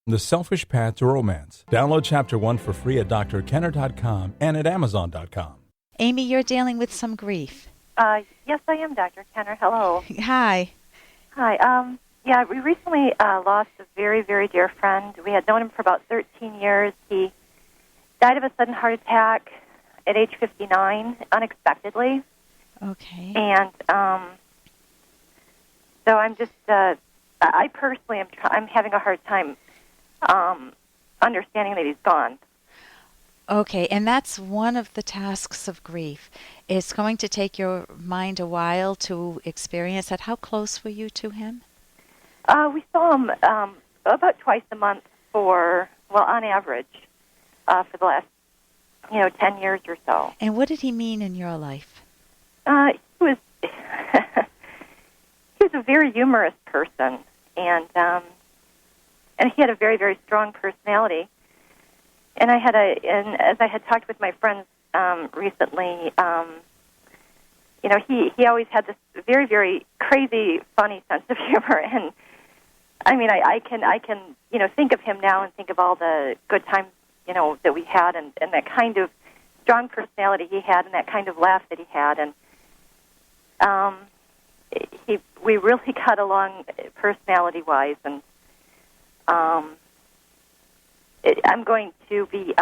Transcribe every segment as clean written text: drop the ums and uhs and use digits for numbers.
The Selfish Path to Romance. Download Chapter 1 for free at drkenner.com and at amazon.com. Amy, you're dealing with some grief. Yes, I am, Dr. Kenner. Hello. Hi. Hi. Yeah, we recently lost a very, very dear friend. We had known him for about 13 years. He died of a sudden heart attack at age 59, unexpectedly. Okay. And so I'm just, I personally I'm having a hard time understanding that he's gone. Okay, and that's one of the tasks of grief. It's going to take your mind a while to experience that. How close were you to him? We saw him about twice a month on average, for the last, 10 years or so. And what did he mean in your life? He was he was a very humorous person, and he had a very, very strong personality. And as I had talked with my friends recently, he always had this very, very crazy, funny sense of humor. And I mean, I can think of him now and think of all the good times that we had, and that kind of strong personality he had, and that kind of laugh that he had, and we really got along personality-wise, and I'm going to be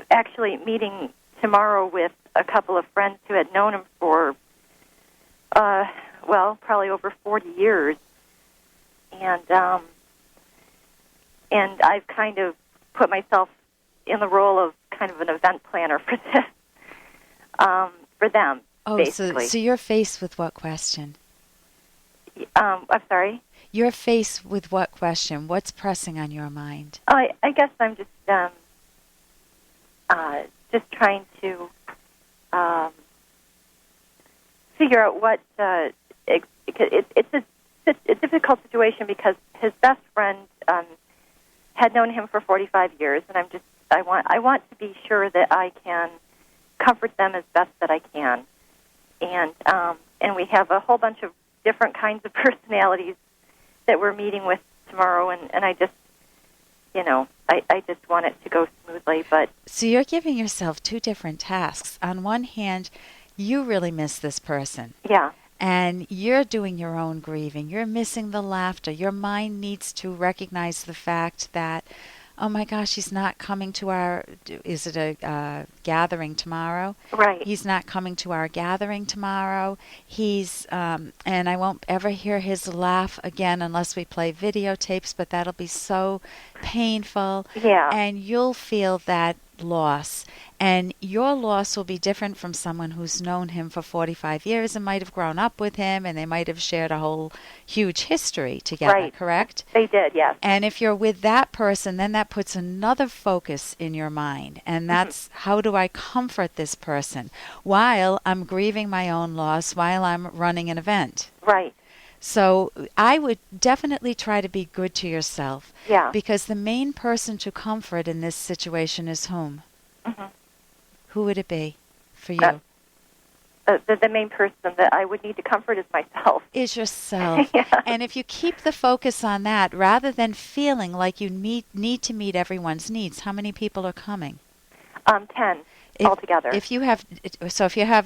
actually meeting tomorrow with a couple of friends who had known him for, probably over 40 years. And I've kind of put myself in the role of kind of an event planner for this, for them, basically. So you're faced with what question? I'm sorry? You're faced with what question? What's pressing on your mind? I guess I'm just trying to figure out what it's a difficult situation because his best friend had known him for 45 years, and I want to be sure that I can comfort them as best that I can, and we have a whole bunch of different kinds of personalities that we're meeting with tomorrow, and I just, I just want it to go smoothly. But so you're giving yourself two different tasks. On one hand, you really miss this person. Yeah. And you're doing your own grieving. You're missing the laughter. Your mind needs to recognize the fact that, oh my gosh, he's not coming to is it a gathering tomorrow? Right. He's not coming to our gathering tomorrow. And I won't ever hear his laugh again unless we play videotapes, but that'll be so painful. Yeah. And you'll feel that loss. And your loss will be different from someone who's known him for 45 years and might have grown up with him, and they might have shared a whole huge history together, right. Correct? They did, yes. And if you're with that person, then that puts another focus in your mind, and that's how do I comfort this person while I'm grieving my own loss, while I'm running an event. Right. So I would definitely try to be good to yourself. Yeah. Because the main person to comfort in this situation is whom? Mm-hmm. Who would it be for you? The main person that I would need to comfort is myself. Is yourself. Yeah. And if you keep the focus on that, rather than feeling like you need to meet everyone's needs, how many people are coming? 10 altogether. If you have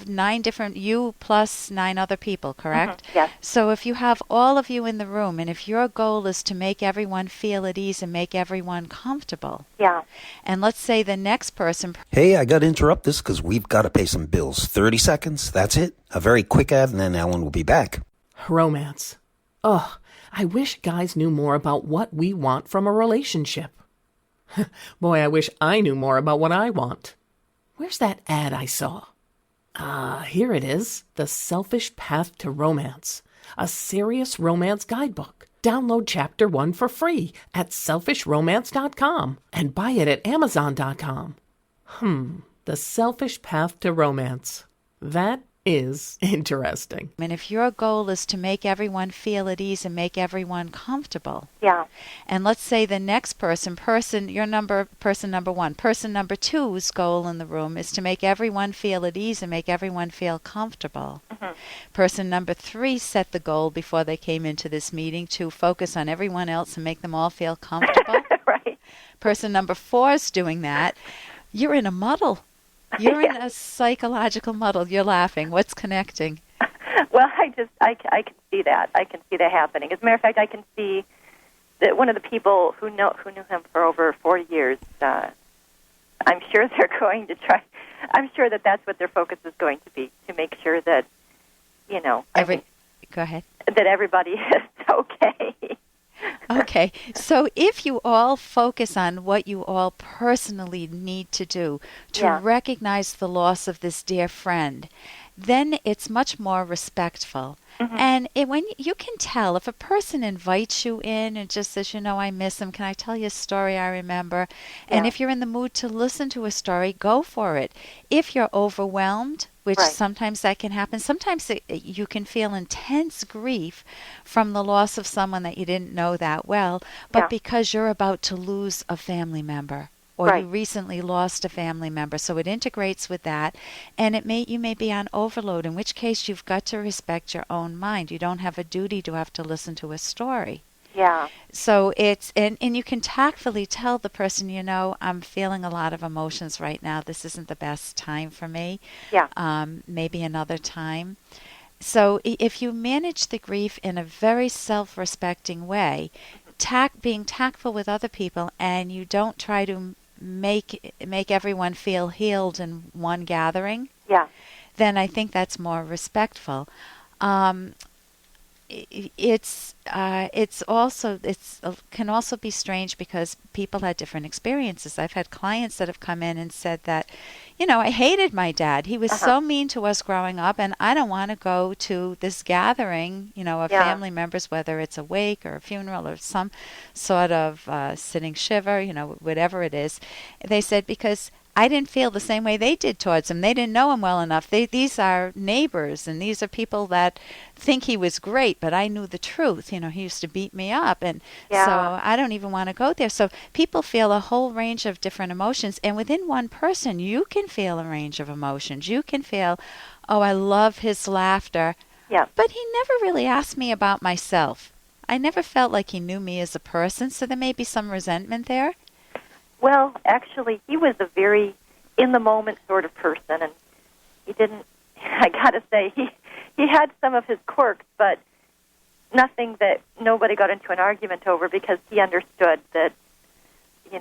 9 different, you plus 9 other people, correct? Mm-hmm. Yes. So if you have all of you in the room, and if your goal is to make everyone feel at ease and make everyone comfortable. Yeah. And let's say the next person. Hey, I got to interrupt this because we've got to pay some bills. 30 seconds, that's it. A very quick ad, and then Ellen will be back. Romance. Ugh, I wish guys knew more about what we want from a relationship. Boy, I wish I knew more about what I want. Where's that ad I saw? Here it is. The Selfish Path to Romance. A serious romance guidebook. Download Chapter 1 for free at selfishromance.com and buy it at amazon.com. The Selfish Path to Romance. That is interesting. And if your goal is to make everyone feel at ease and make everyone comfortable, Yeah. and let's say the next person number one, person number two's goal in the room is to make everyone feel at ease and make everyone feel comfortable. Mm-hmm. Person number three set the goal before they came into this meeting to focus on everyone else and make them all feel comfortable. Right. Person number four is doing that. You're in a muddle. You're in a psychological muddle. You're laughing. What's connecting? Well, I can see that. I can see that happening. As a matter of fact, I can see that one of the people who knew him for over 40 years, I'm sure they're going to try. I'm sure that that's what their focus is going to be, to make sure that, Go ahead. that everybody is okay. Okay, so if you all focus on what you all personally need to do to recognize the loss of this dear friend, then it's much more respectful. Mm-hmm. And when you can tell if a person invites you in and just says, I miss him, can I tell you a story I remember? Yeah. And if you're in the mood to listen to a story, go for it. If you're overwhelmed, which sometimes that can happen, sometimes you can feel intense grief from the loss of someone that you didn't know that well, but because you're about to lose a family member. Or you recently lost a family member, so it integrates with that, and you may be on overload, in which case you've got to respect your own mind. You don't have a duty to have to listen to a story. Yeah. So it's, and you can tactfully tell the person, I'm feeling a lot of emotions right now. This isn't the best time for me. Yeah. Maybe another time. So if you manage the grief in a very self-respecting way, being tactful with other people, and you don't try to make everyone feel healed in one gathering, then I think that's more respectful. It's can also be strange because people had different experiences. I've had clients that have come in and said that, I hated my dad. He was so mean to us growing up, and I don't want to go to this gathering, of family members, whether it's a wake or a funeral or some sort of sitting shiver, whatever it is. They said, because I didn't feel the same way they did towards him. They didn't know him well enough. These are neighbors, and these are people that think he was great, but I knew the truth. He used to beat me up, and so I don't even want to go there. So people feel a whole range of different emotions, and within one person, you can feel a range of emotions. You can feel, I love his laughter, but he never really asked me about myself. I never felt like he knew me as a person, so there may be some resentment there. Well, actually, he was a very in-the-moment sort of person, and he didn't, I got to say, he had some of his quirks, but nothing that nobody got into an argument over, because he understood that, he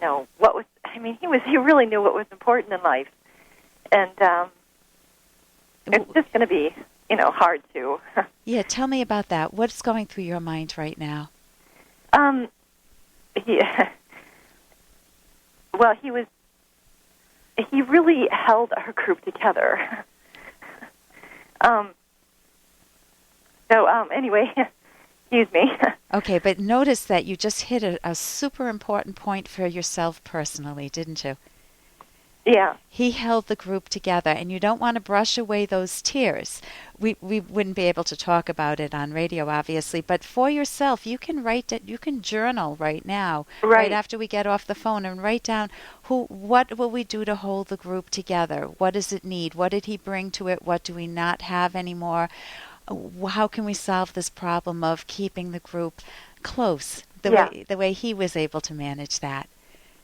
really knew what was important in life. And it's just going to be, hard to. Yeah, tell me about that. What's going through your mind right now? Well, he really held our group together. Anyway, excuse me. Okay, but notice that you just hit a super important point for yourself personally, didn't you? Yeah. He held the group together, and you don't want to brush away those tears. We wouldn't be able to talk about it on radio, obviously, but for yourself, you can you can journal right now, right after we get off the phone, and write down what will we do to hold the group together? What does it need? What did he bring to it? What do we not have anymore? How can we solve this problem of keeping the group close the way he was able to manage that?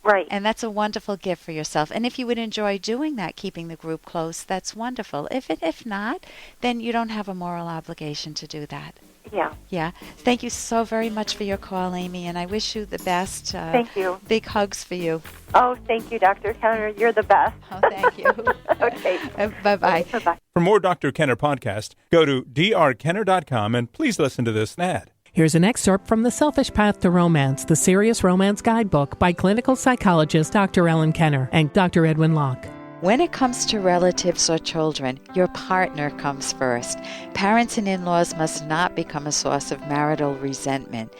Right. And that's a wonderful gift for yourself. And if you would enjoy doing that, keeping the group close, that's wonderful. If not, then you don't have a moral obligation to do that. Yeah. Yeah. Thank you so very much for your call, Amy, and I wish you the best. Thank you. Big hugs for you. Oh, thank you, Dr. Kenner. You're the best. Oh, thank you. Okay. Bye-bye. Bye-bye. For more Dr. Kenner podcast, go to drkenner.com and please listen to this ad. Here's an excerpt from The Selfish Path to Romance, the Serious Romance Guidebook by clinical psychologist Dr. Ellen Kenner and Dr. Edwin Locke. When it comes to relatives or children, your partner comes first. Parents and in-laws must not become a source of marital resentment.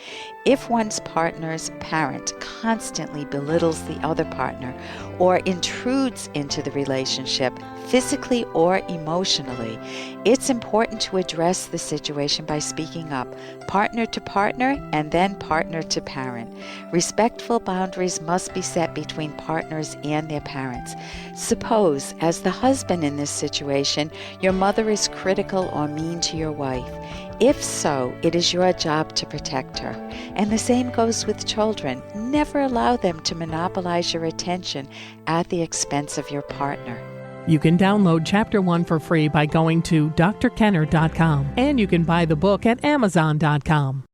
If one's partner's parent constantly belittles the other partner or intrudes into the relationship, physically or emotionally, it's important to address the situation by speaking up, partner to partner and then partner to parent. Respectful boundaries must be set between partners and their parents. Suppose, as the husband in this situation, your mother is critical or mean to your wife. If so, it is your job to protect her. And the same goes with children. Never allow them to monopolize your attention at the expense of your partner. You can download Chapter 1 for free by going to drkenner.com, and you can buy the book at amazon.com.